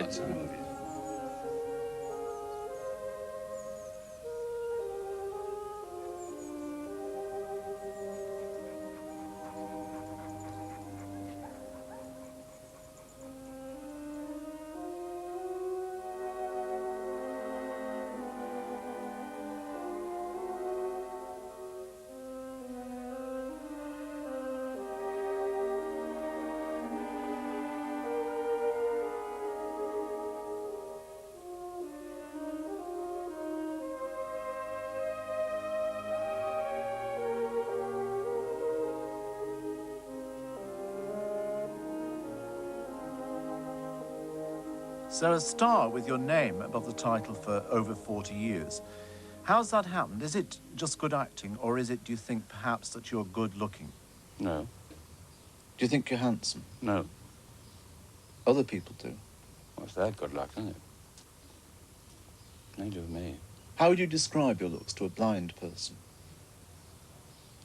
That's how of you. So a star with your name above the title for over 40 years. How's that happened? Is it just good acting, or is it, do you think, perhaps that you're good looking? No. Do you think you're handsome? No. Other people do. What's that good luck, isn't it? Nothing to do with me. How would you describe your looks to a blind person?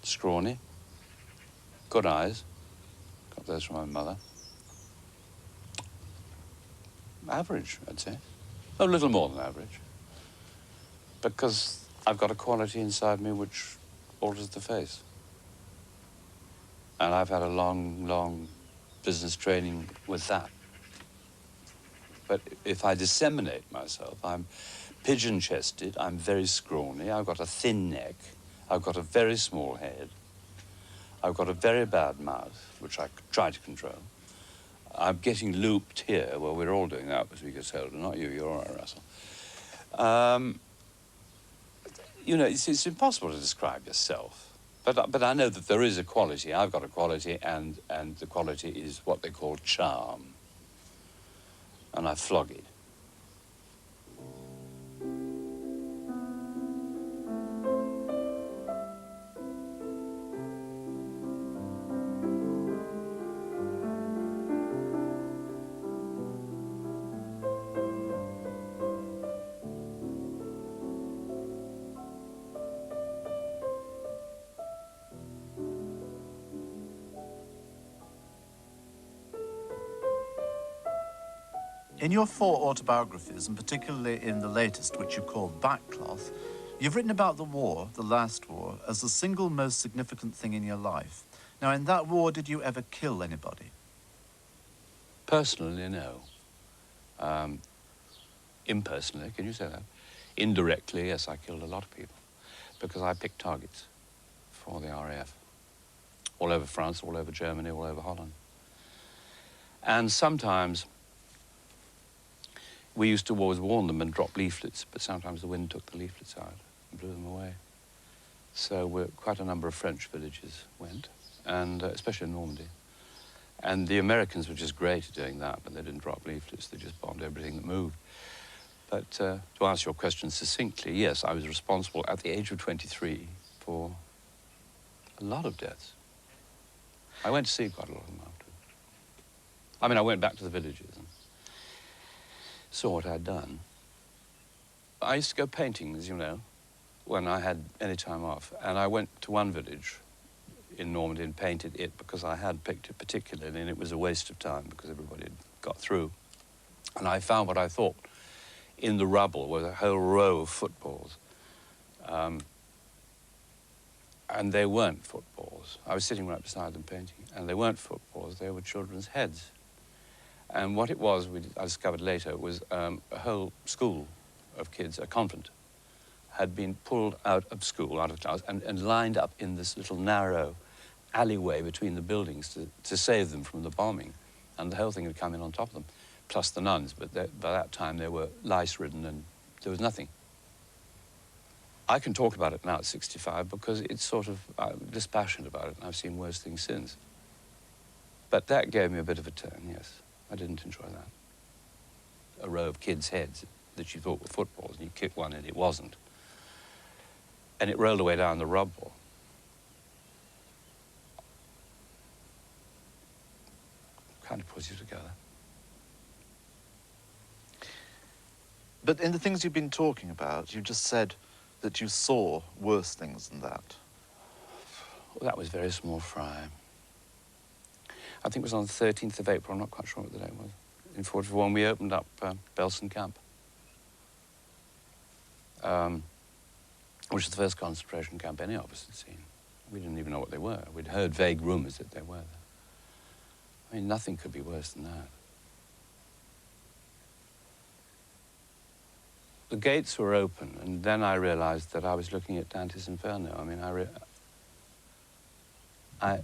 Scrawny. Good eyes. Got those from my mother. Average, I'd say. A little more than average. Because I've got a quality inside me which alters the face. And I've had a long, long business training with that. But if I disseminate myself, I'm pigeon-chested, I'm very scrawny, I've got a thin neck, I've got a very small head, I've got a very bad mouth, which I try to control. I'm getting looped here. Well, we're all doing that as we get older. Not you, you're all right, Russell. You know, it's impossible to describe yourself. But I know that there is a quality. I've got a quality, and the quality is what they call charm. And I flog it. In your 4 autobiographies, and particularly in the latest, which you call Backcloth, you've written about the war, the last war, as the single most significant thing in your life. Now, in that war, did you ever kill anybody? Personally, no. Impersonally, can you say that? Indirectly, yes, I killed a lot of people because I picked targets for the RAF. All over France, all over Germany, all over Holland. And sometimes we used to always warn them and drop leaflets, but sometimes the wind took the leaflets out and blew them away. So quite a number of French villages went, and especially in Normandy. And the Americans were just great at doing that, but they didn't drop leaflets, they just bombed everything that moved. But to answer your question succinctly, yes, I was responsible at the age of 23 for a lot of deaths. I went to see quite a lot of them afterwards. I mean, I went back to the villages and saw what I'd done. I used to go painting, as you know, when I had any time off. And I went to one village in Normandy and painted it because I had picked it particularly, and it was a waste of time because everybody had got through. And I found what I thought in the rubble was a whole row of footballs. And they weren't footballs. I was sitting right beside them painting, and they weren't footballs, they were children's heads. And what it was, I discovered later, was a whole school of kids, a convent, had been pulled out of school, out of class, and lined up in this little narrow alleyway between the buildings to save them from the bombing. And the whole thing had come in on top of them, plus the nuns. But by that time, they were lice-ridden and there was nothing. I can talk about it now at 65 because it's sort of, I'm dispassionate about it, and I've seen worse things since. But that gave me a bit of a turn, yes. I didn't enjoy that. A row of kids' heads that you thought were footballs, and you kicked one and it wasn't. And it rolled away down the rubble. Kind of pulls you together. But in the things you've been talking about, you just said that you saw worse things than that. Well, that was very small fry. I think it was on the 13th of April, I'm not quite sure what the date was. in 1941, we opened up Belsen Camp, which was the first concentration camp any of us had seen. We didn't even know what they were. We'd heard vague rumors that they were there. I mean, nothing could be worse than that. The gates were open, and then I realized that I was looking at Dante's Inferno. I mean, I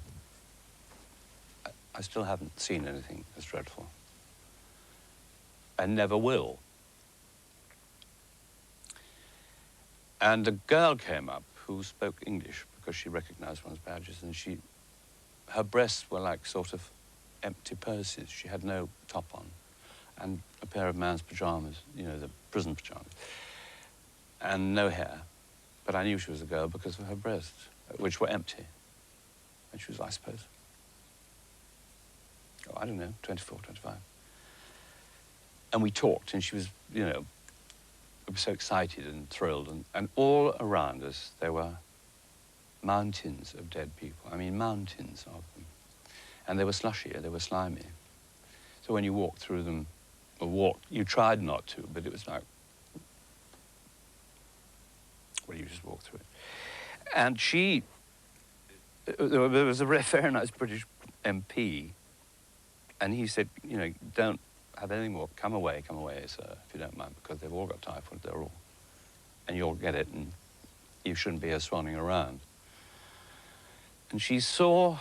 still haven't seen anything as dreadful. I never will. And a girl came up who spoke English because she recognized one's badges, and her breasts were like sort of empty purses. She had no top on, and a pair of man's pajamas, you know, the prison pajamas, and no hair. But I knew she was a girl because of her breasts, which were empty. And she was, I suppose, I don't know, 24, 25. And we talked, and she was, you know, so excited and thrilled. And all around us, there were mountains of dead people. I mean, mountains of them. And they were slushy, they were slimy. So when you walked through them, you tried not to, but it was like, well, you just walked through it. And there was a very nice British MP, and he said, you know, don't have any more. Come away, sir, if you don't mind, because they've all got typhoid, and you'll get it, and you shouldn't be here swanning around. And she saw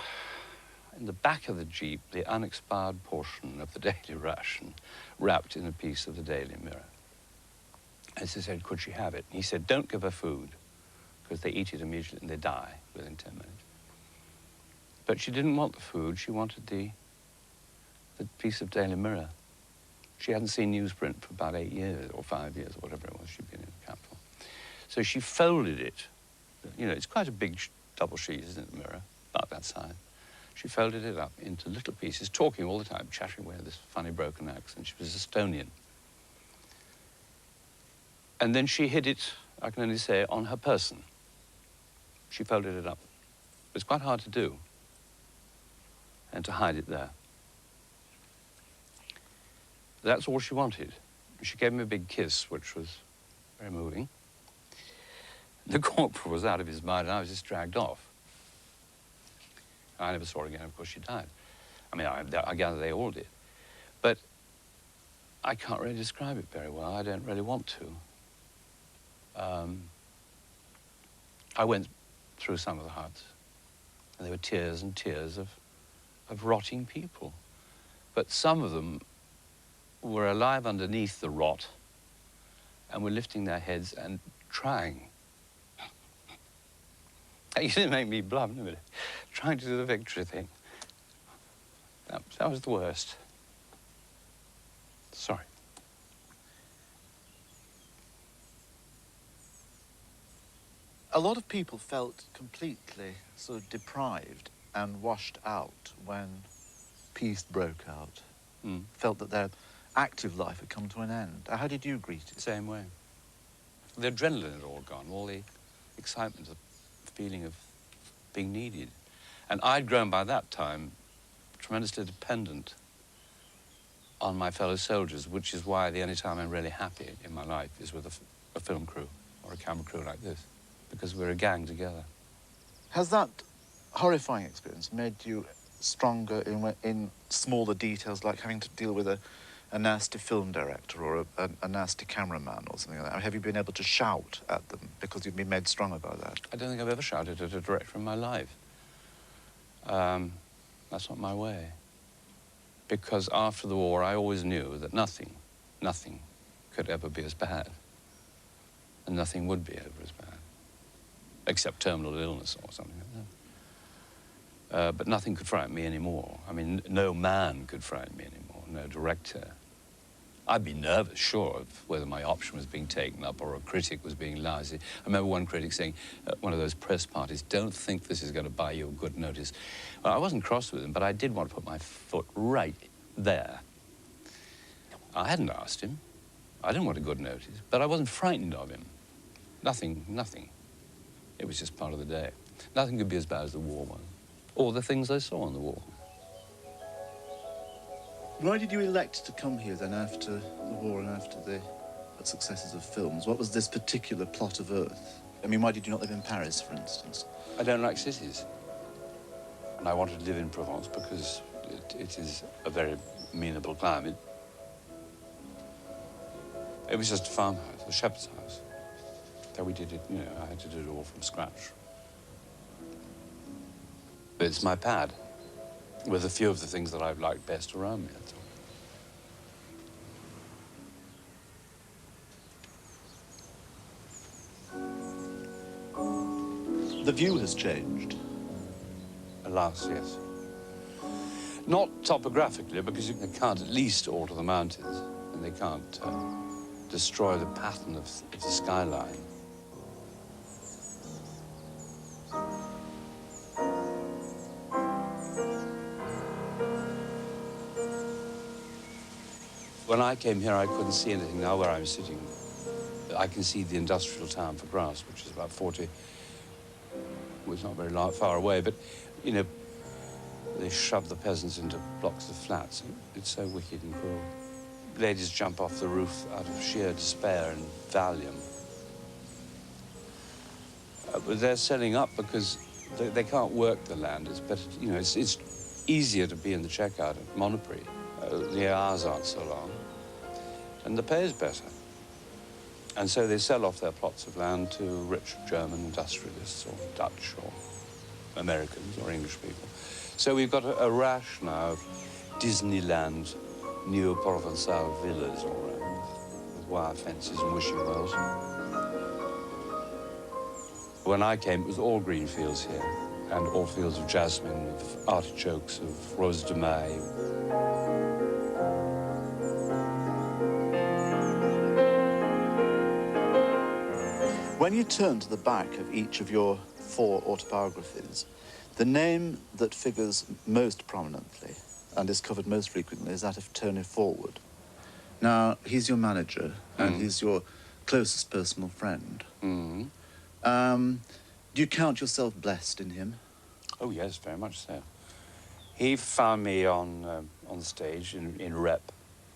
in the back of the Jeep the unexpired portion of the daily ration wrapped in a piece of the Daily Mirror. And she said, could she have it? And he said, don't give her food, because they eat it immediately and they die within 10 minutes. But she didn't want the food, she wanted the piece of Daily Mirror. She hadn't seen newsprint for about 8 years or 5 years or whatever it was she'd been in the camp for. So she folded it. You know, it's quite a big double sheet, isn't it, the Mirror? About that size. She folded it up into little pieces, talking all the time, chattering away with this funny broken accent. She was Estonian. And then she hid it, I can only say, on her person. She folded it up. It was quite hard to do, and to hide it there. That's all she wanted. She gave me a big kiss, which was very moving. The corporal was out of his mind, and I was just dragged off. I never saw her again. Of course, she died. I mean, I gather they all did. But I can't really describe it very well. I don't really want to. I went through some of the huts, and there were tiers and tiers of rotting people. But some of them were alive underneath the rot and were lifting their heads and trying. You didn't make me bluff, didn't it? Trying to do the victory thing. That was the worst. Sorry. A lot of people felt completely sort of deprived and washed out when peace broke out. Felt that their active life had come to an end. How did you greet it? Same way. The adrenaline had all gone, all the excitement, the feeling of being needed. And I'd grown by that time tremendously dependent on my fellow soldiers, which is why the only time I'm really happy in my life is with a film crew or a camera crew like this, because we're a gang together. Has that horrifying experience made you stronger in smaller details, like having to deal with a nasty film director or a nasty cameraman or something like that? Have you been able to shout at them because you've been made stronger by that? I don't think I've ever shouted at a director in my life. That's not my way. Because after the war, I always knew that nothing could ever be as bad. And nothing would be ever as bad. Except terminal illness or something like that. But nothing could frighten me anymore. I mean, no man could frighten me anymore, no director. I'd be nervous, sure, of whether my option was being taken up or a critic was being lousy. I remember one critic saying at one of those press parties, don't think this is going to buy you a good notice. Well, I wasn't cross with him, but I did want to put my foot right there. I hadn't asked him. I didn't want a good notice, but I wasn't frightened of him. Nothing. It was just part of the day. Nothing could be as bad as the war was, or the things I saw in the war. Why did you elect to come here then after the war and after the successes of films? What was this particular plot of earth? I mean, why did you not live in Paris, for instance? I don't like cities. And I wanted to live in Provence because it is a very amenable climate. It was just a farmhouse, a shepherd's house. So we did it, you know, I had to do it all from scratch. But it's my pad, with a few of the things that I've liked best around me, that's all. The view has changed. Alas, yes. Not topographically, because they can't at least alter the mountains, and they can't destroy the pattern of the skyline. When I came here, I couldn't see anything. Now where I'm sitting, I can see the industrial town for Grasse, which is about 40, well, it's not very far away, but, you know, they shove the peasants into blocks of flats. It's so wicked and cruel. Ladies jump off the roof out of sheer despair and Valium. But they're selling up because they can't work the land. It's better, you know, it's easier to be in the checkout at Monoprix. The hours aren't so long, and the pay is better. And so they sell off their plots of land to rich German industrialists or Dutch or Americans or English people. So we've got a rash now of Disneyland, Neo-Provençal villas all around, with wire fences and wishing wells. When I came, it was all green fields here, and all fields of jasmine, of artichokes, of rose de mai. When you turn to the back of each of your 4 autobiographies, the name that figures most prominently and is covered most frequently is that of Tony Forward. Now, he's your manager and he's your closest personal friend. Do you count yourself blessed in him? Oh, yes, very much so. He found me on the stage in Rep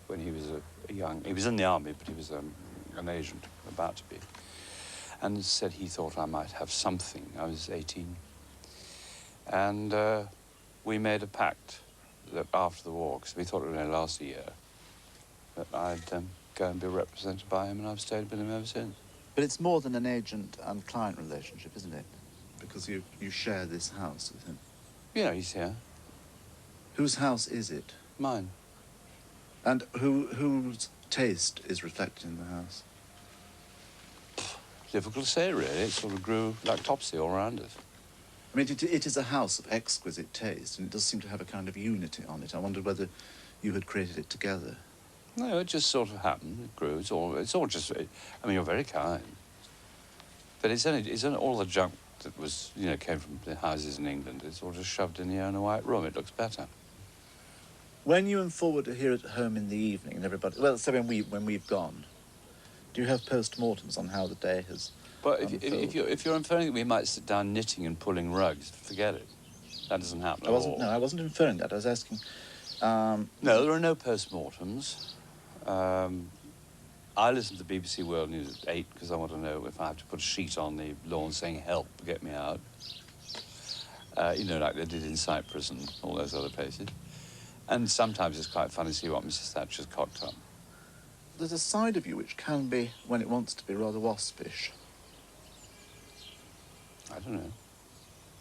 when he was a young... He was in the army, but he was an agent, about to be. And said he thought I might have something. I was 18. And we made a pact that after the war, because we thought it would only last a year, that I'd go and be represented by him, and I've stayed with him ever since. But it's more than an agent and client relationship, isn't it? Because you share this house with him. Yeah, he's here. Whose house is it? Mine. And whose taste is reflected in the house? Difficult to say, really. It sort of grew like topsy all around us. I mean, it is a house of exquisite taste, and it does seem to have a kind of unity on it. I wondered whether you had created it together. No, it just sort of happened. It grew. It's all just... I mean, you're very kind. But it's only all the junk that was, you know, came from the houses in England. It's all just shoved in here in a white room. It looks better. When you and Forward are here at home in the evening, and everybody... Well, so when we've gone, do you have post-mortems on how the day has... But if you're inferring that we might sit down knitting and pulling rugs, forget it. That doesn't happen at all. No, I wasn't inferring that. I was asking... No, there are no post-mortems. I listen to BBC World News at 8 because I want to know if I have to put a sheet on the lawn saying, help, get me out. You know, like they did in Cyprus and all those other places. And sometimes it's quite fun to see what Mrs. Thatcher's cocked up. There's a side of you which can be, when it wants to be, rather waspish. I don't know.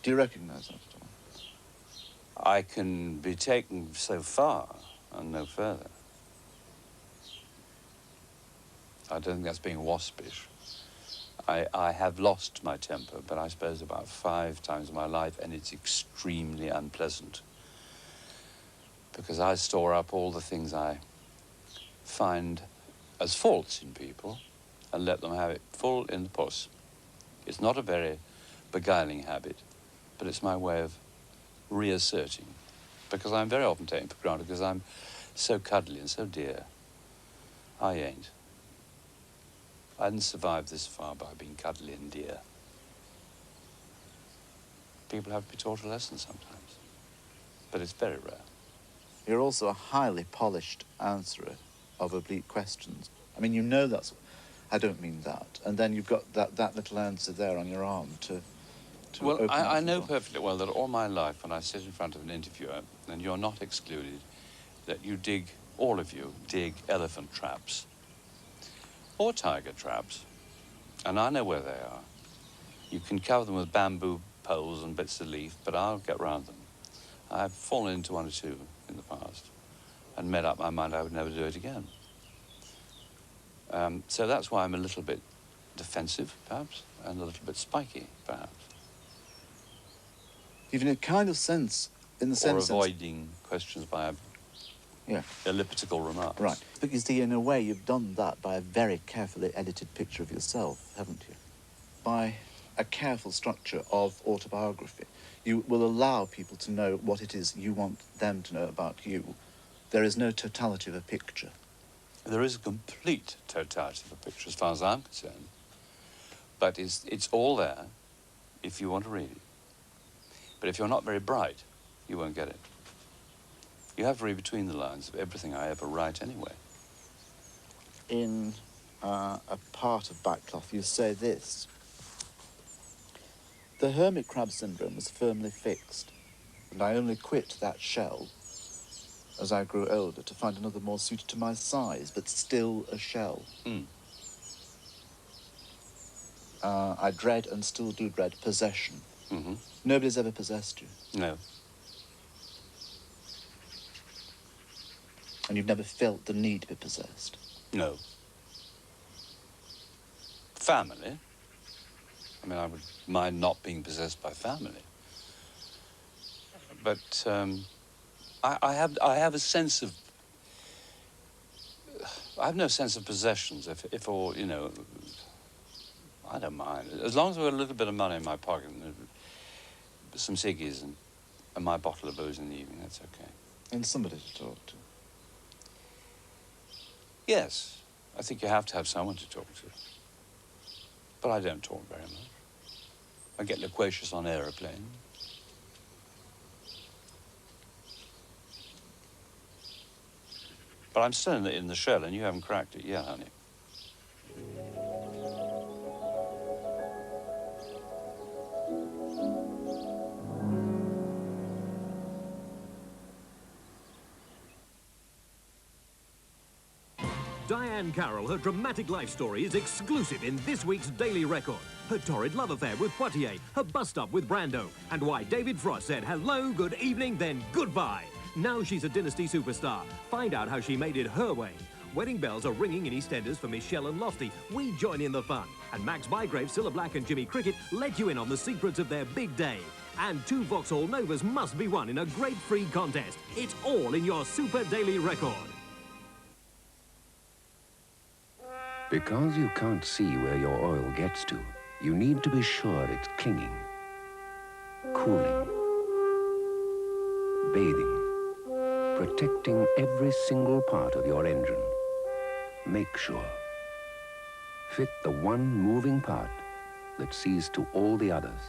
Do you recognise that at all? I can be taken so far and no further. I don't think that's being waspish. I have lost my temper, but I suppose about 5 times in my life, and it's extremely unpleasant. Because I store up all the things I find as faults in people and let them have it full in the puss. It's not a very beguiling habit, but it's my way of reasserting. Because I'm very often taken for granted because I'm so cuddly and so dear. I ain't. I didn't survive this far by being cuddly and dear. People have to be taught a lesson sometimes, but it's very rare. You're also a highly polished answerer of oblique questions. I mean, you know that's... I don't mean that. And then you've got that little answer there on your arm to well, open up I the know door. perfectly well that all my life, when I sit in front of an interviewer, and you're not excluded, that you dig, all of you, dig elephant traps or tiger traps. And I know where they are. You can cover them with bamboo poles and bits of leaf, but I'll get round them. I've fallen into one or two in the past and made up my mind I would never do it again. So that's why I'm a little bit defensive, perhaps, and a little bit spiky, perhaps. Even a kind of sense, in the same Or sense... avoiding questions by Yeah. elliptical remarks. Right. But you see, in a way, you've done that by a very carefully edited picture of yourself, haven't you? By a careful structure of autobiography. You will allow people to know what it is you want them to know about you. There is no totality of a picture. There is a complete totality of a picture as far as I'm concerned. But it's all there if you want to read it. But if you're not very bright, you won't get it. You have to read between the lines of everything I ever write anyway. In a part of Backcloth, you say this: the hermit crab syndrome was firmly fixed, and I only quit that shell as I grew older to find another more suited to my size, but still a shell. Mm. I dread and still do dread possession. Mm-hmm. Nobody's ever possessed you. No. And you've never felt the need to be possessed. No. Family. I mean, I would mind not being possessed by family. But I have a sense of... I have no sense of possessions, if all, you know... I don't mind. As long as I've got a little bit of money in my pocket and some ciggies and my bottle of booze in the evening, that's okay. And somebody to talk to. Yes, I think you have to have someone to talk to. But I don't talk very much. I get loquacious on aeroplanes. But I'm still in the shell, and you haven't cracked it yet, honey. Diane Carroll, her dramatic life story is exclusive in this week's Daily Record. Her torrid love affair with Poitier, her bust-up with Brando, and why David Frost said hello, good evening, then goodbye. Now she's a Dynasty superstar. Find out how she made it her way. Wedding bells are ringing in EastEnders for Michelle and Lofty. We join in the fun. And Max Bygrave, Cilla Black and Jimmy Cricket let you in on the secrets of their big day. And 2 Vauxhall Novas must be won in a great free contest. It's all in your Super Daily Record. Because you can't see where your oil gets to, you need to be sure it's clinging, cooling, bathing, protecting every single part of your engine. Make sure. Fit the one moving part that sees to all the others.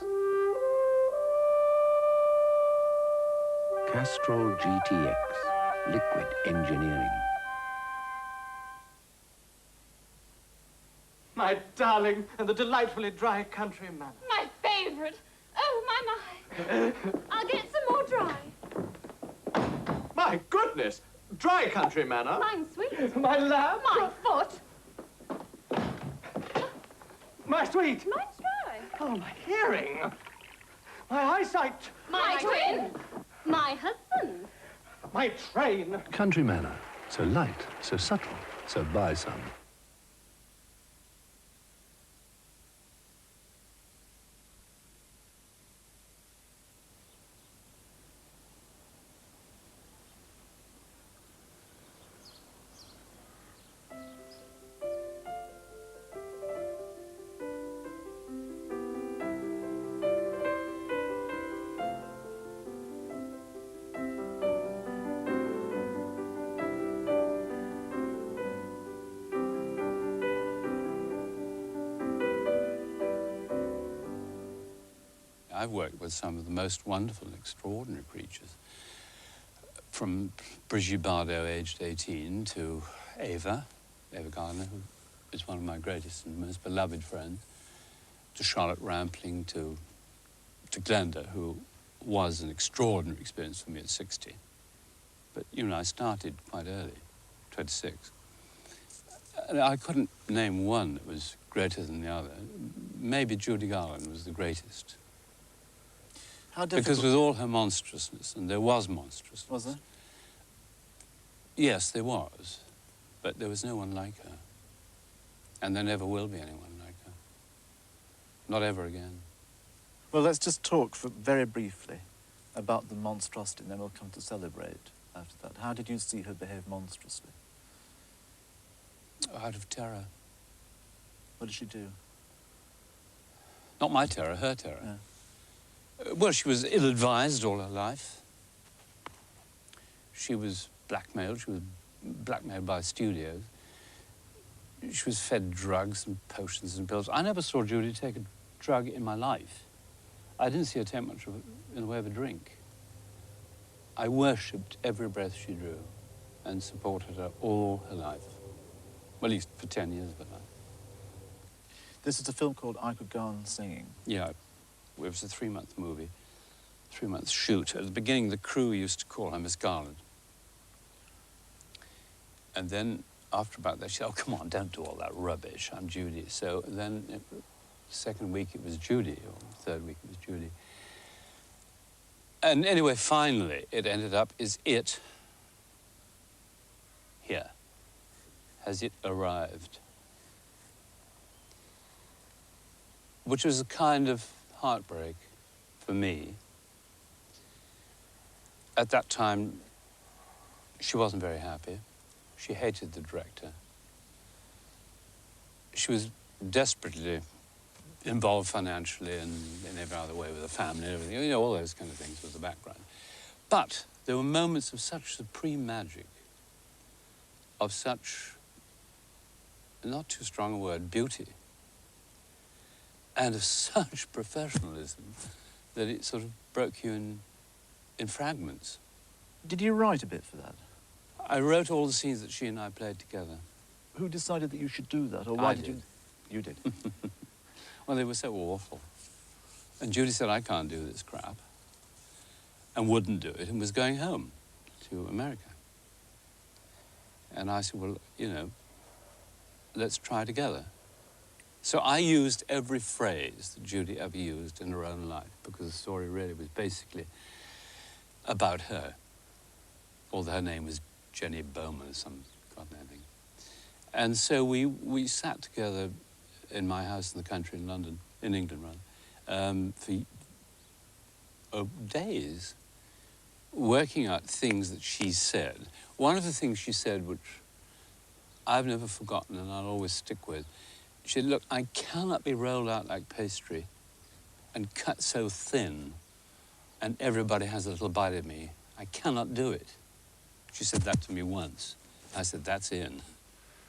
Castrol GTX, liquid engineering. My darling, and the delightfully dry country manor. My favorite. Oh, my. I'll get some more dry. My goodness! Dry country manor? Mine's sweet. My lamb? My foot. My sweet? Mine's dry. Oh, my hearing. My eyesight. My twin. My husband. My train. Country manor. So light, so subtle, so buy some. I've worked with some of the most wonderful and extraordinary creatures. from Brigitte Bardot, aged 18, to Eva Gardner, who is one of my greatest and most beloved friends, to Charlotte Rampling, to Glenda, who was an extraordinary experience for me at 60. But, you know, I started quite early, 26. And I couldn't name one that was greater than the other. Maybe Judy Garland was the greatest. How difficult? Because with all her monstrousness, and there was monstrousness. Was there? Yes, there was. But there was no one like her. And there never will be anyone like her. Not ever again. Well, let's just talk very briefly about the monstrosity, and then we'll come to celebrate after that. How did you see her behave monstrously? Out of terror. What did she do? Not my terror, her terror. Yeah. Well, she was ill-advised all her life. She was blackmailed. She was blackmailed by studios. She was fed drugs and potions and pills. I never saw Judy take a drug in my life. I didn't see her take much of it in the way of a drink. I worshipped every breath she drew and supported her all her life. Well, at least for 10 years of her life. This is a film called I Could Go On Singing. Yeah, it was a 3-month movie, 3-month shoot. At the beginning, the crew used to call her Miss Garland. And then, after about that, she said, oh, come on, don't do all that rubbish, I'm Judy. So then, the second week, it was Judy, or the third week, it was Judy. And anyway, finally, it ended up, is it here? Has it arrived? Which was a kind of heartbreak for me. At that time, she wasn't very happy. She hated the director. She was desperately involved financially and in every other way with the family and everything. You know, all those kind of things was the background. But there were moments of such supreme magic, of such, not too strong a word, beauty, and of such professionalism that it sort of broke you in fragments. Did you write a bit for that? I wrote all the scenes that she and I played together. Who decided that you should do that, or why I did you? You did. Well, they were so awful. And Judy said, I can't do this crap, and wouldn't do it, and was going home to America. And I said, well, you know, let's try together. So I used every phrase that Judy ever used in her own life, because the story really was basically about her, although her name was Jenny Bowman or some goddamn thing. And so we sat together in my house in the country in London, in England rather, for days, working out things that she said. One of the things she said, which I've never forgotten and I'll always stick with, she said, look, I cannot be rolled out like pastry and cut so thin and everybody has a little bite of me. I cannot do it. She said that to me once. I said, that's in.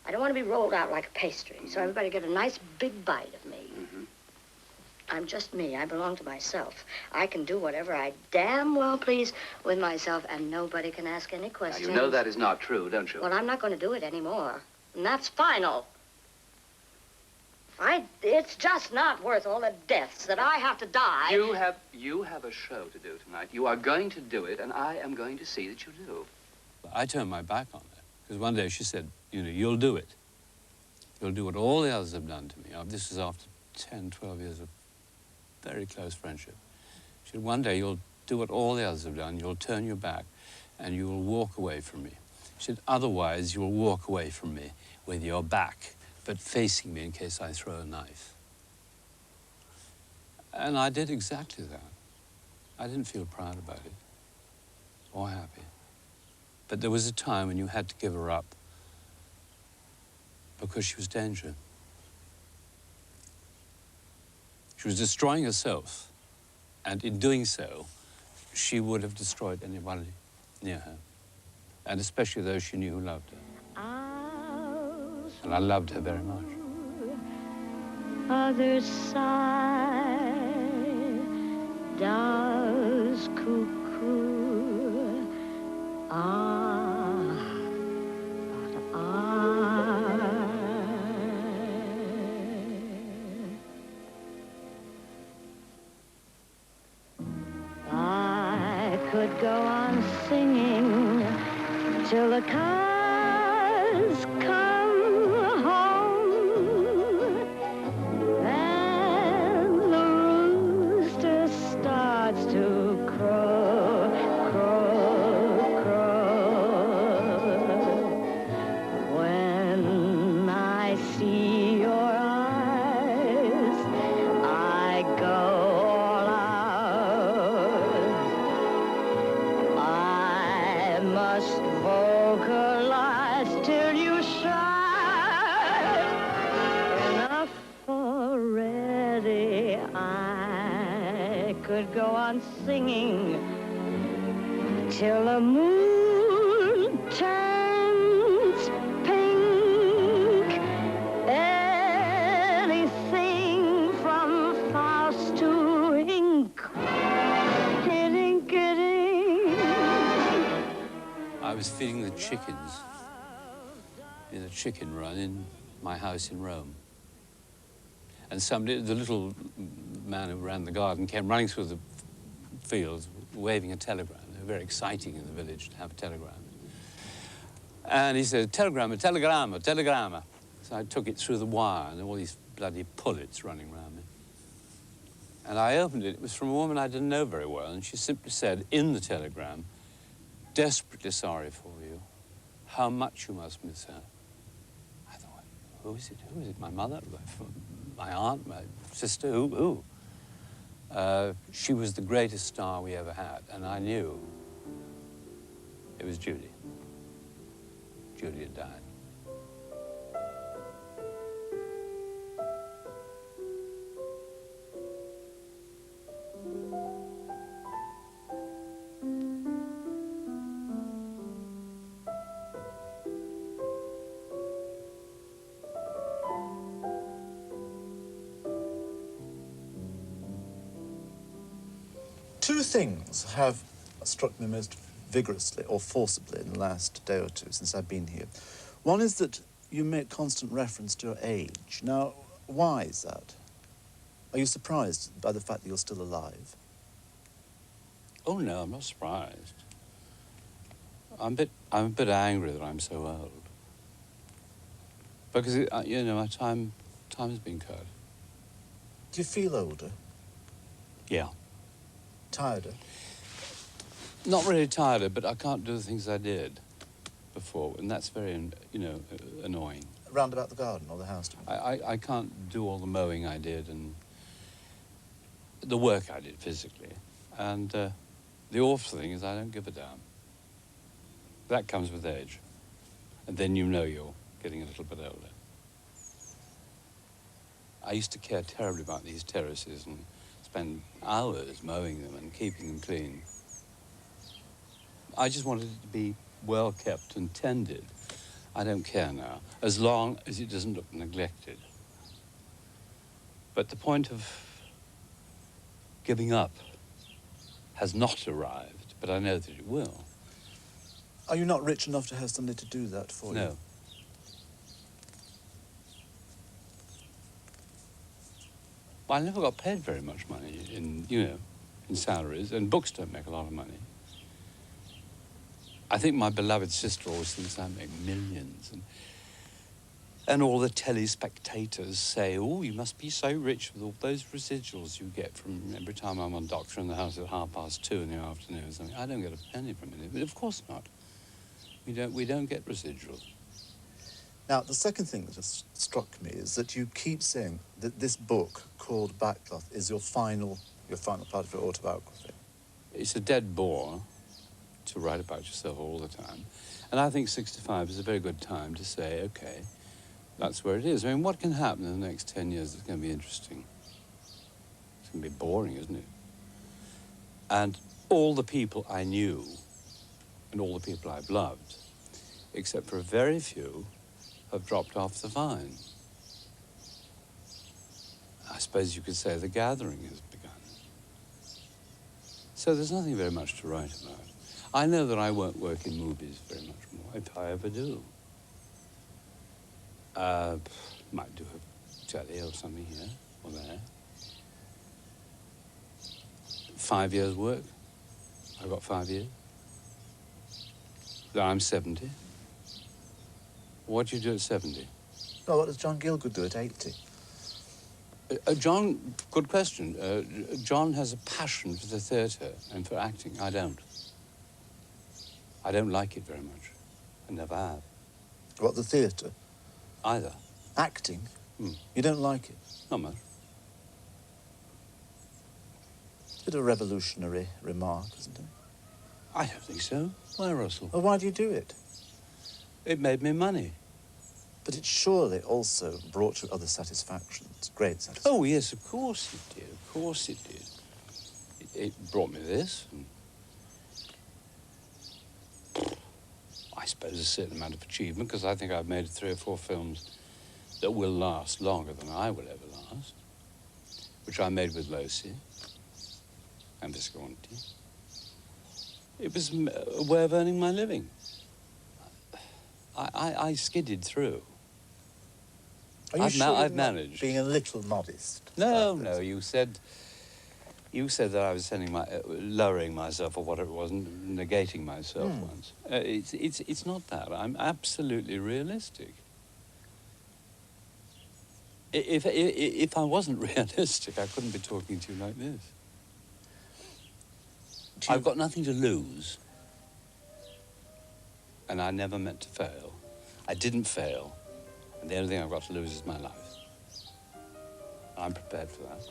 I don't want to be rolled out like a pastry, so everybody get a nice big bite of me. Mm-hmm. I'm just me. I belong to myself. I can do whatever I damn well please with myself, and nobody can ask any questions. Now, you know that is not true, don't you? Well, I'm not going to do it anymore, and that's final. It's just not worth all the deaths that I have to die. You have a show to do tonight. You are going to do it, and I am going to see that you do. I turned my back on her, because one day she said, you know, you'll do it. You'll do what all the others have done to me. This is after 10, 12 years of very close friendship. She said, one day you'll do what all the others have done. You'll turn your back, and you will walk away from me. She said, otherwise you'll walk away from me with your back, but facing me in case I throw a knife. And I did exactly that. I didn't feel proud about it, or happy. But there was a time when you had to give her up because she was danger. She was destroying herself, and in doing so, she would have destroyed anybody near her, and especially those she knew who loved her. And I loved her very much. Other side, doves cuckoo, I could go on singing till the cows come home. Then the rooster starts to crow, crow, crow. When I see your eyes, I go all out. I must vocalize till you shout. Enough already. I could go on singing till the moon turns pink. Anything from Faust to ink. Kidding, kidding. I was feeding the chickens in a chicken run in my house in Rome. And somebody, the little man who ran the garden, came running through the fields waving a telegram. They were very exciting in the village to have a telegram. And he said, telegram, a telegram, a telegram. So I took it through the wire, and there were all these bloody pullets running around me. And I opened it. It was from a woman I didn't know very well, and she simply said in the telegram, desperately sorry for you, how much you must miss her. I thought, who is it? Who is it? My mother? My aunt? My sister? Who? She was the greatest star we ever had, and I knew it was Judy. Judy had died. Two things have struck me most vigorously or forcibly in the last day or two since I've been here. One is that you make constant reference to your age. Now, why is that? Are you surprised by the fact that you're still alive? Oh no, I'm not surprised. I'm a bit angry that I'm so old. Because you know, my time has been cut. Do you feel older? Yeah. Tireder? Not really tired, but I can't do the things I did before, and that's very, you know, annoying. Round about the garden or the house? I can't do all the mowing I did and the work I did physically. And the awful thing is I don't give a damn. That comes with age. And then you know you're getting a little bit older. I used to care terribly about these terraces and spend hours mowing them and keeping them clean. I just wanted it to be well kept and tended. I don't care now, as long as it doesn't look neglected. But the point of giving up has not arrived, but I know that it will. Are you not rich enough to have somebody to do that for you? No. I never got paid very much money in, you know, in salaries, and books don't make a lot of money. I think my beloved sister always thinks I make millions, and all the telespectators say, oh, you must be so rich with all those residuals you get from every time I'm on Doctor in the House at 2:30 in the afternoon or something. I don't get a penny from it, but of course not. We don't get residuals. Now, the second thing that has struck me is that you keep saying that this book called Backcloth is your final part of your autobiography. It's a dead bore to write about yourself all the time. And I think 65 is a very good time to say, okay, that's where it is. I mean, what can happen in the next 10 years that's going to be interesting? It's going to be boring, isn't it? And all the people I knew and all the people I've loved, except for a very few, have dropped off the vine. I suppose you could say the gathering has begun. So there's nothing very much to write about. I know that I won't work in movies very much more, if I ever do. Might do a telly or something here or there. 5 years' work. I've got 5 years. Then I'm 70. What do you do at 70? Well, what does John Gielgud do at 80? John, good question. John has a passion for the theatre and for acting. I don't. I don't like it very much. I never have. What, the theatre? Either. Acting? Hmm. You don't like it? Not much. It's a bit of a revolutionary remark, isn't it? I don't think so. Why, Russell? Well, why do you do it? It made me money. But it surely also brought you other satisfactions, great satisfaction. Oh, yes, of course it did. Of course it did. It brought me this. And I suppose a certain amount of achievement, because I think I've made 3 or 4 films that will last longer than I will ever last, which I made with Losi and Visconti. It was a way of earning my living. I skidded through. Are you sure I've you're not managed. being a little modest? No, no. You said that I was lowering myself or whatever it was, negating myself once. It's not that. I'm absolutely realistic. If I wasn't realistic, I couldn't be talking to you like this. I've got nothing to lose, and I never meant to fail. I didn't fail, and the only thing I've got to lose is my life. I'm prepared for that.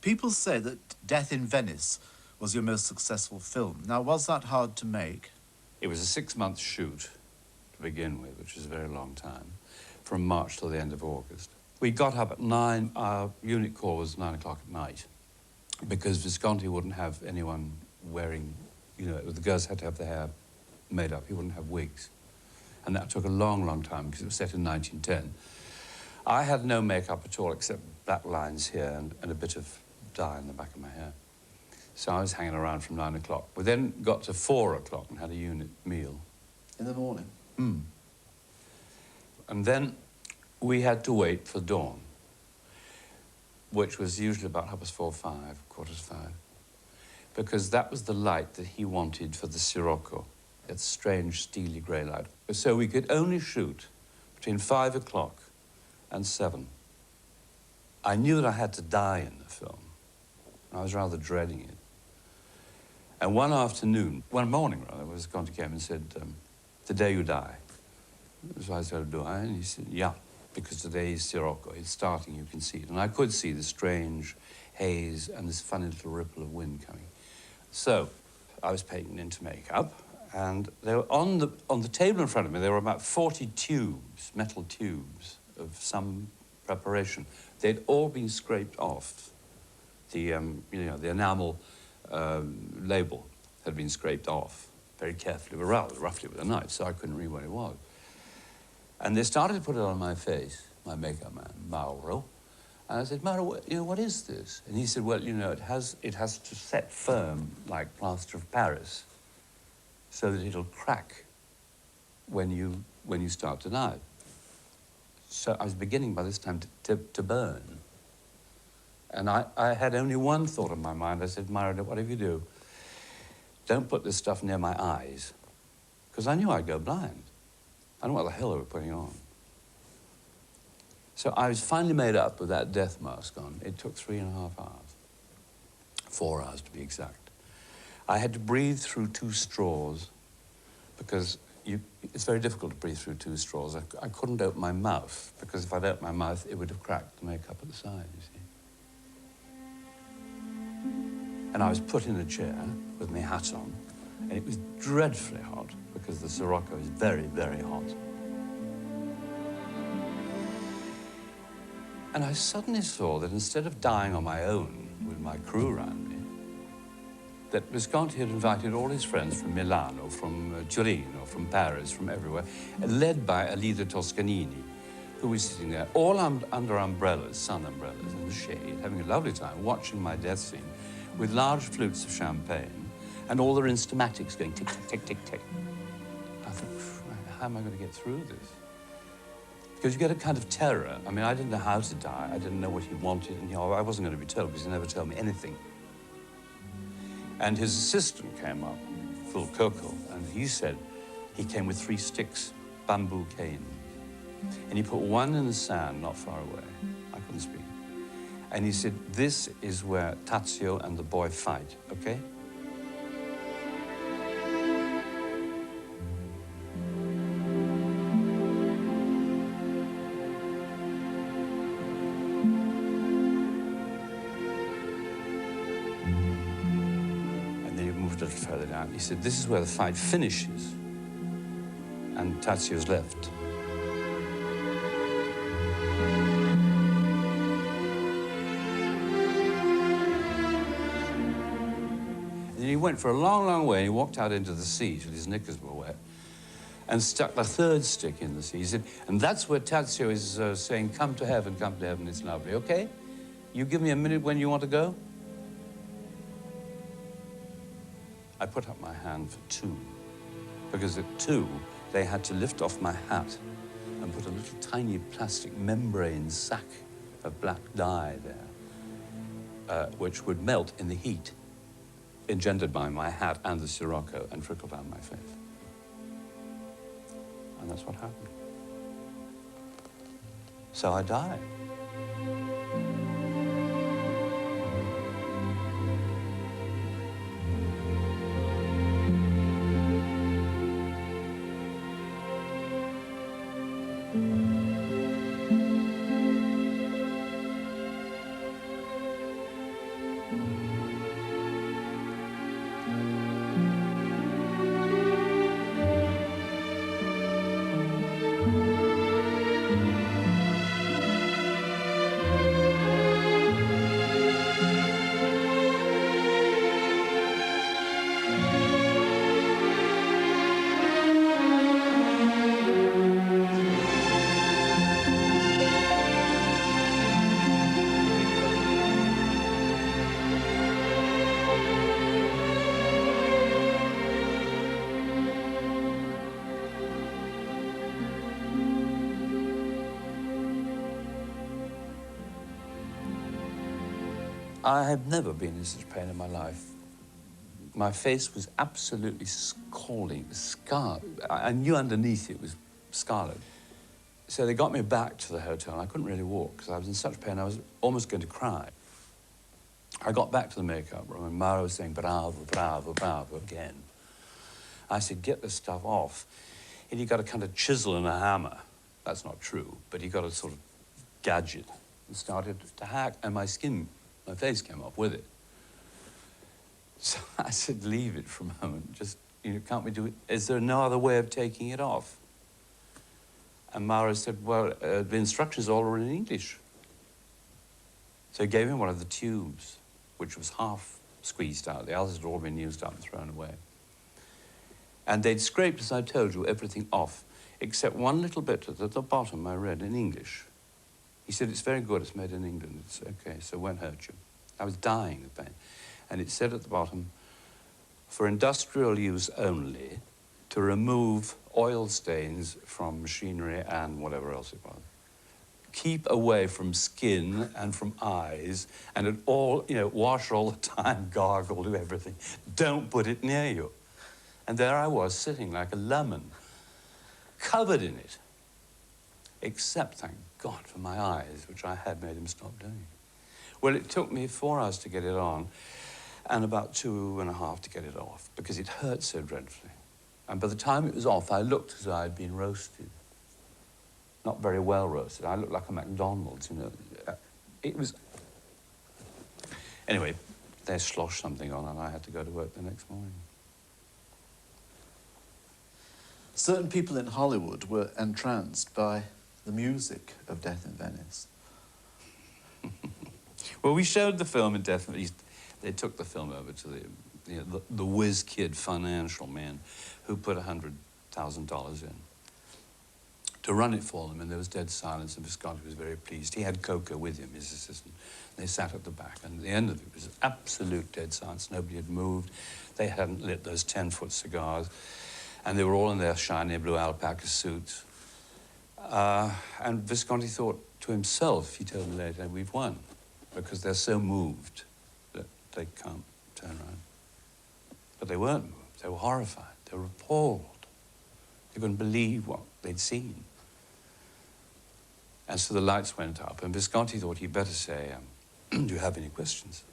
People say that Death in Venice was your most successful film. Now, was that hard to make? It was a 6-month shoot to begin with, which is a very long time, from March till the end of August. We got up at 9, our unit call was 9 o'clock at night, because Visconti wouldn't have anyone wearing, you know, the girls had to have their hair made up. He wouldn't have wigs. And that took a long, long time, because it was set in 1910. I had no makeup at all, except black lines here and a bit of dye in the back of my hair. So I was hanging around from 9 o'clock. We then got to 4 o'clock and had a unit meal. In the morning? And then we had to wait for dawn, which was usually about 4:30, 5, 4:45, because that was the light that he wanted for the Sirocco, that strange steely grey light. So we could only shoot between 5 o'clock and 7. I knew that I had to die in the film. I was rather dreading it. And one morning, Visconti came and said, the day you die. So I said, do I? And he said, yeah, because today is Sirocco. It's starting, you can see it. And I could see the strange haze and this funny little ripple of wind coming. So I was painting into makeup, and they were on the table in front of me, there were about 40 tubes, metal tubes of some preparation. They'd all been scraped off. The enamel label had been scraped off very carefully, but rather roughly with a knife, so I couldn't read what it was. And they started to put it on my face, my makeup man, Mauro. And I said, Mauro, what is this? And he said, well, it has to set firm like plaster of Paris so that it'll crack when you start to knife. So I was beginning by this time to burn. And I had only one thought in my mind. I said, Mauro, whatever you do, don't put this stuff near my eyes, because I knew I'd go blind. I don't know what the hell they were putting on. So I was finally made up with that death mask on. It took 3.5 hours. 4 hours, to be exact. I had to breathe through 2 straws, because it's very difficult to breathe through 2 straws. I couldn't open my mouth, because if I'd opened my mouth, it would have cracked the makeup at the side, you see. And I was put in a chair with my hat on, and it was dreadfully hot, because the Sirocco is very, very hot. And I suddenly saw that instead of dying on my own with my crew around me, that Visconti had invited all his friends from Milan or from Turin or from Paris, from everywhere, led by Alida Toscanini, who was sitting there, all under umbrellas, sun umbrellas, in the shade, having a lovely time, watching my death scene, with large flutes of champagne, and all their instamatics going tick, tick, tick, tick, tick. I thought, how am I going to get through this? Because you get a kind of terror. I mean, I didn't know how to die. I didn't know what he wanted, and I wasn't going to be told because he never told me anything. And his assistant came up, Phil Kokel, and he said he came with 3 sticks, bamboo cane. And he put one in the sand not far away. I couldn't speak. And he said, this is where Tazio and the boy fight, okay? A little further down. He said, this is where the fight finishes. And Tazio's left. And then he went for a long, long way, and he walked out into the sea till his knickers were wet, and stuck the 3rd stick in the sea. He said, and that's where Tazio is saying, come to heaven, it's lovely, okay? You give me a minute when you want to go? I put up my hand for 2, because at 2, they had to lift off my hat and put a little tiny plastic membrane sack of black dye there, which would melt in the heat engendered by my hat and the sirocco and trickle down my face. And that's what happened. So I died. I have never been in such pain in my life. My face was absolutely scalding, scarred. I knew underneath it was scarlet. So they got me back to the hotel, and I couldn't really walk because I was in such pain I was almost going to cry. I got back to the makeup room, and Mara was saying, bravo, bravo, bravo, again. I said, get this stuff off. And you got a kind of chisel and a hammer. That's not true, but you got a sort of gadget and started to hack, and my face came off with it. So I said, leave it for a moment. Just, can't we do it? Is there no other way of taking it off? And Mara said, well, the instructions all were in English. So he gave him one of the tubes, which was half squeezed out. The others had all been used up and thrown away. And they'd scraped, as I told you, everything off, except one little bit at the bottom I read in English. He said, it's very good, it's made in England, it's okay, so it won't hurt you. I was dying of pain. And it said at the bottom, for industrial use only, to remove oil stains from machinery and whatever else it was. Keep away from skin and from eyes, and at all, wash all the time, gargle, do everything. Don't put it near you. And there I was, sitting like a lemon, covered in it, except, thank God, for my eyes, which I had made him stop doing. Well, it took me 4 hours to get it on, and about 2.5 to get it off, because it hurt so dreadfully. And by the time it was off, I looked as though I'd been roasted. Not very well roasted. I looked like a McDonald's, It was... Anyway, they sloshed something on, and I had to go to work the next morning. Certain people in Hollywood were entranced by the music of Death in Venice. Well, we showed the film in Death in Venice. They took the film over to the the whiz kid financial men who put $100,000 in to run it for them, and there was dead silence, and Visconti was very pleased. He had Coco with him, his assistant. They sat at the back, and at the end of it was absolute dead silence. Nobody had moved. They hadn't lit those 10-foot cigars, and they were all in their shiny blue alpaca suits. And Visconti thought to himself, he told me later, we've won, because they're so moved that they can't turn around. But they weren't moved. They were horrified. They were appalled. They couldn't believe what they'd seen. And so the lights went up, and Visconti thought he'd better say, do you have any questions?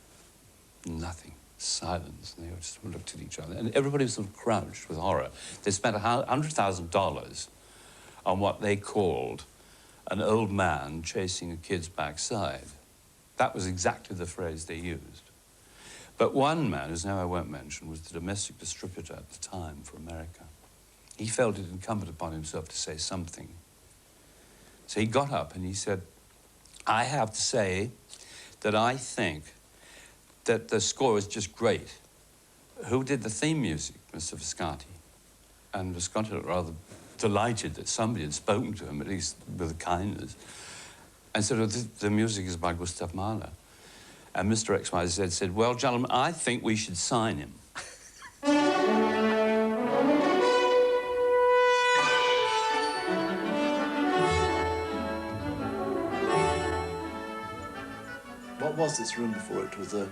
Nothing. Silence. And they just looked at each other. And everybody was sort of crouched with horror. They spent $100,000 on what they called an old man chasing a kid's backside. That was exactly the phrase they used. But one man, whose name I won't mention, was the domestic distributor at the time for America. He felt it incumbent upon himself to say something. So he got up and he said, I have to say that I think that the score is just great. Who did the theme music, Mr. Visconti? And Visconti looked rather delighted that somebody had spoken to him, at least with kindness, and said, the music is by Gustav Mahler. And Mr. XYZ said, well, gentlemen, I think we should sign him. What was this room before it was a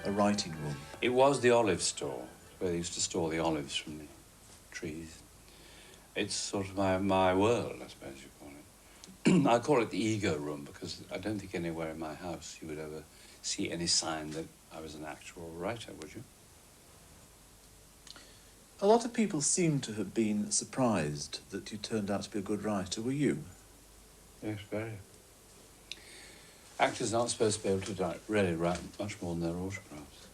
writing room? It was the olive store, where they used to store the olives from the trees. It's sort of my world, I suppose you call it. I call it the ego room because I don't think anywhere in my house you would ever see any sign that I was an actual writer, would you? A lot of people seem to have been surprised that you turned out to be a good writer. Were you? Yes, very. Actors aren't supposed to be able to really write much more than their autographs.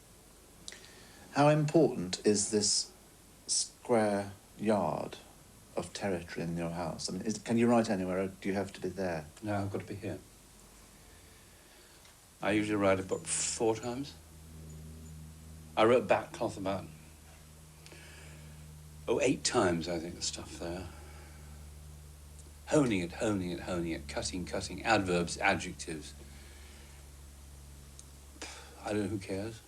How important is this square yard of territory in your house? I mean, can you write anywhere, or do you have to be there? No, I've got to be here. I usually write a book 4 times. I wrote Backcloth about, 8 times, I think, the stuff there. Honing it, cutting, adverbs, adjectives. I don't know, who cares?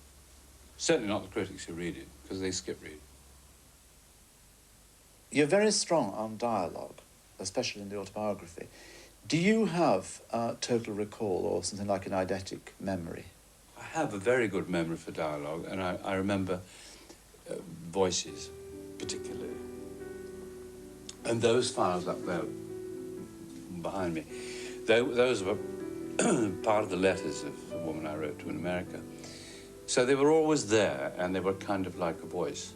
Certainly not the critics who read it, because they skip read. You're very strong on dialogue, especially in the autobiography. Do you have total recall or something like an eidetic memory? I have a very good memory for dialogue, and I remember voices, particularly. And those files up there behind me, those were part of the letters of a woman I wrote to in America. So they were always there, and they were kind of like a voice.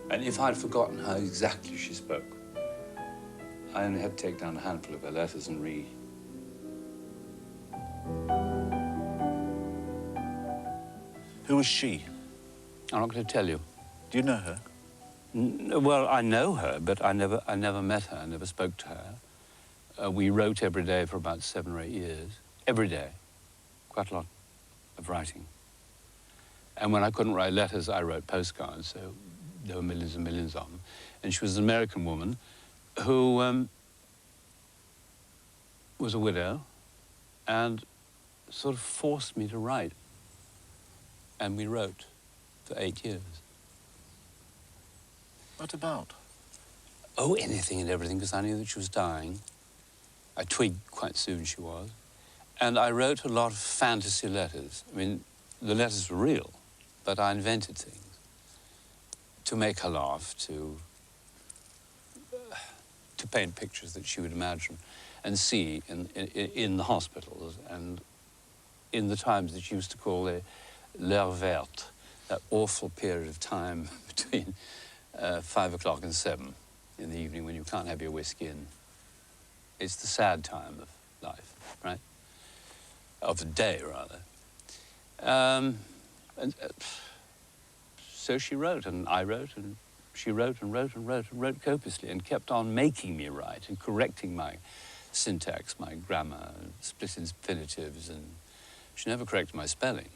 And if I'd forgotten how exactly she spoke, I only had to take down a handful of her letters and read. Who was she? I'm not going to tell you. Do you know her? Well, I know her, but I never met her. I never spoke to her. We wrote every day for about 7 or 8 years. Every day. Quite a lot of writing. And when I couldn't write letters, I wrote postcards, so there were millions and millions of them. And she was an American woman who was a widow and sort of forced me to write. And we wrote for 8 years. What about? Oh, anything and everything, because I knew that she was dying. I twigged quite soon she was. And I wrote a lot of fantasy letters. I mean, the letters were real, but I invented things to make her laugh, to paint pictures that she would imagine and see in the hospitals and in the times that she used to call l'heure verte, that awful period of time between 5 o'clock and 7 in the evening when you can't have your whiskey in. It's the sad time of life, right? Of the day, rather. So she wrote, and I wrote, and she wrote and wrote and wrote and wrote copiously and kept on making me write and correcting my syntax, my grammar, split infinitives, and she never corrected my spelling.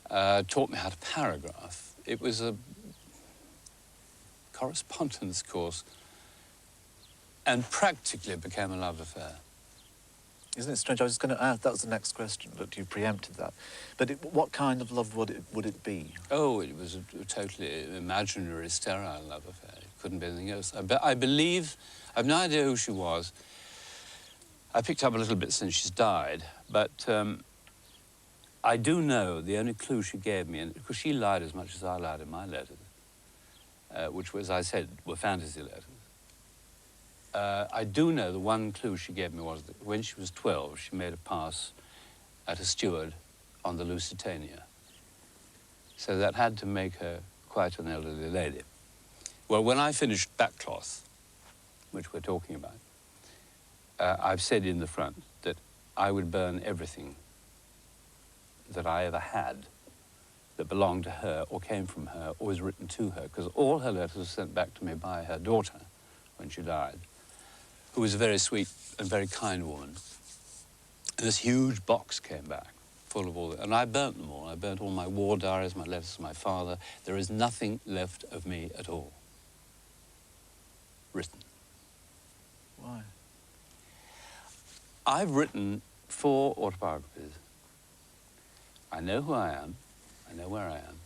taught me how to paragraph. It was a correspondence course, and practically it became a love affair. Isn't it strange? I was just going to ask, that was the next question, but you preempted that. But what kind of love would it be? Oh, it was a totally imaginary, sterile love affair. It couldn't be anything else. I believe, I have no idea who she was. I picked up a little bit since she's died, but I do know the only clue she gave me, and because she lied as much as I lied in my letters, which, as I said, were fantasy letters. I do know the one clue she gave me was that when she was 12, she made a pass at a steward on the Lusitania. So that had to make her quite an elderly lady. Well, when I finished Backcloth, which we're talking about, I've said in the front that I would burn everything that I ever had that belonged to her or came from her or was written to her, because all her letters were sent back to me by her daughter when she died, who was a very sweet and very kind woman. And this huge box came back full of all that, and I burnt them all. I burnt all my war diaries, my letters to my father. There is nothing left of me at all written. Why? I've written 4 autobiographies. I know who I am, I know where I am,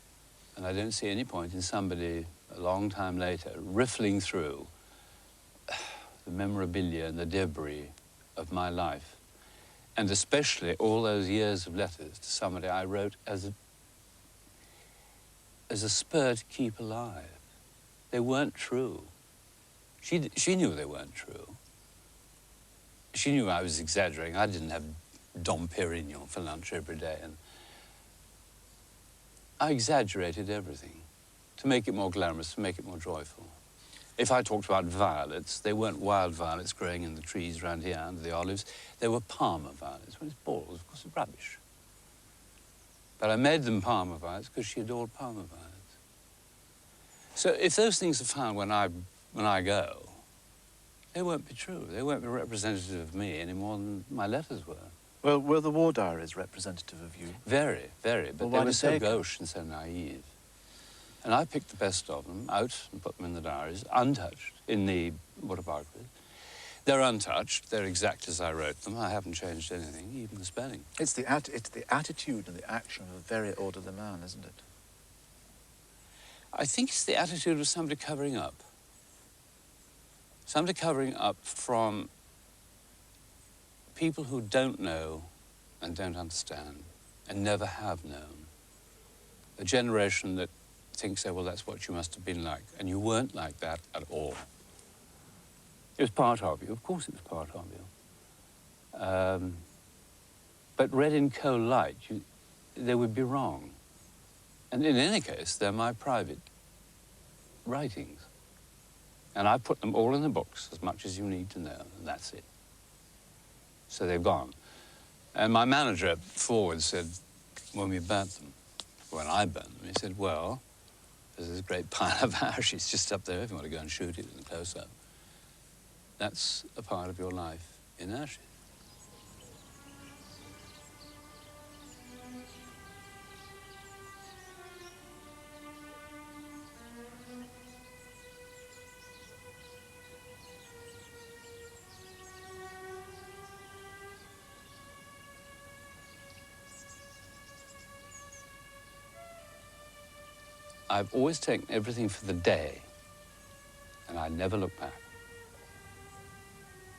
and I don't see any point in somebody a long time later riffling through the memorabilia and the debris of my life, and especially all those years of letters to somebody I wrote as a spur to keep alive. They weren't true. She knew they weren't true. She knew I was exaggerating. I didn't have Dom Perignon for lunch every day, and I exaggerated everything to make it more glamorous, to make it more joyful. If I talked about violets, they weren't wild violets growing in the trees around here under the olives. They were Parma violets. When it's balls, of course, it's rubbish. But I made them Parma violets because she adored Parma violets. So if those things are found when I go, they won't be true. They won't be representative of me any more than my letters were. Well, were the war diaries representative of you? Very, very. But Well, they were so gauche and so naive. And I picked the best of them out and put them in the diaries, untouched, in the autobiography. They're untouched. They're exact as I wrote them. I haven't changed anything, even the spelling. It's the attitude and the action of a very orderly man, isn't it? I think it's the attitude of somebody covering up. Somebody covering up from people who don't know and don't understand and never have known. A generation that thinks, oh, well, that's what you must have been like. And you weren't like that at all. It was part of you. Of course it was part of you. But read in cold light, they would be wrong. And in any case, they're my private writings. And I put them all in the books, as much as you need to know, and that's it. So they've gone. And my manager forward said, when we burnt them, when I burnt them, he said, well, there's this great pile of ash, it's just up there if you want to go and shoot it in close-up. That's a part of your life in ashes. I've always taken everything for the day, and I never look back.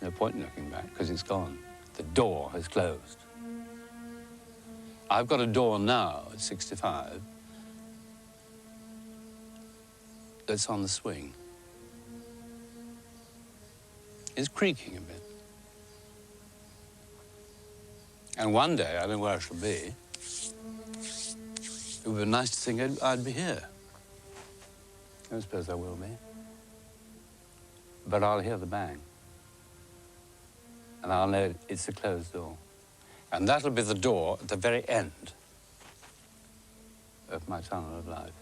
No point in looking back, because it's gone. The door has closed. I've got a door now at 65 that's on the swing. It's creaking a bit. And one day, I don't know where I shall be, it would be nice to think I'd be here. I don't suppose I will be. But I'll hear the bang. And I'll know it's a closed door. And that'll be the door at the very end of my tunnel of life.